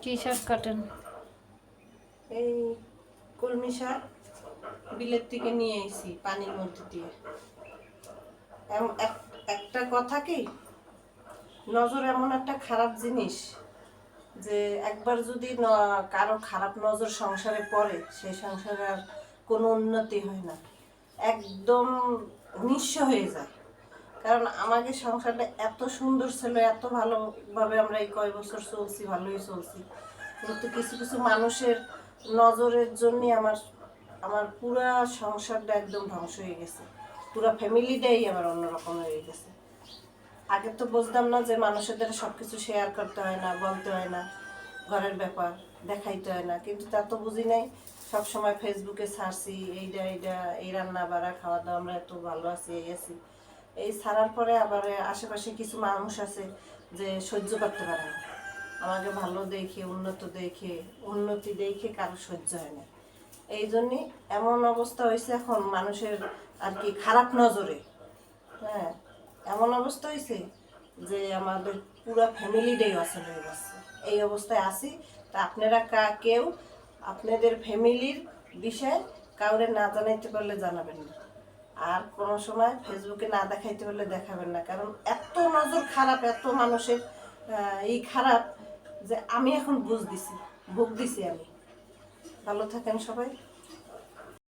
কি শাক কাটেন? এই কলমি শাক বিলেত থেকে নিয়ে এসেছি পানির মধ্যে দিয়ে। একটা কথা কি, নজর এমন একটা খারাপ জিনিস যে একবার যদি কারো খারাপ নজর সংসারে পড়ে, সেই সংসারে আর কোনো উন্নতি হয় না, একদম নিঃস্ব হয়ে যায়। কারণ আমাদের সংসারটা এত সুন্দর ছিল, এত ভালোভাবে আমরা এই কয় বছর চলছি, ভালোই চলছি, কিন্তু কিছু কিছু মানুষের নজরের জন্যই আমার আমার পুরা সংসারটা একদম ধ্বংস হয়ে গেছে। পুরা ফ্যামিলিটাই আমার অন্যরকম হয়ে গেছে। আগে তো বুঝতাম না যে মানুষের দ্বারা সব কিছু শেয়ার করতে হয় না, বলতে হয় না, ঘরের ব্যাপার দেখাইতে হয় না, কিন্তু তা তো বুঝি নাই। সবসময় ফেসবুকে ছাড়ছি এইটা এইটা, এই রান্না বাড়া খাওয়া দাওয়া, আমরা এত ভালো আছি, এই আছি। এই ছাড়ার পরে আবার আশেপাশে কিছু মানুষ আছে যে সহ্য করতে পারে না আমাকে ভালো দেখে, উন্নতি দেখে কারো সহ্য হয় না। এই জন্যে এমন অবস্থা হয়েছে এখন মানুষের আর কি খারাপ নজরে। হ্যাঁ, এমন অবস্থা হয়েছে যে আমাদের পুরো ফ্যামিলিটাই অচল হয়ে গেছে। এই অবস্থায় আছি। তা আপনারা কেউ আপনাদের ফ্যামিলির বিষয়ে কাউরে না জানাইতে পারলে জানাবেন না, আর কোনো সময় ফেসবুকে না দেখাইতে পারলে দেখাবেন না। কারণ এত নজর খারাপ, এত মানুষের এই খারাপ যে আমি এখন বুঝ দিছি, ভোগ দিছি আমি। ভালো থাকেন সবাই।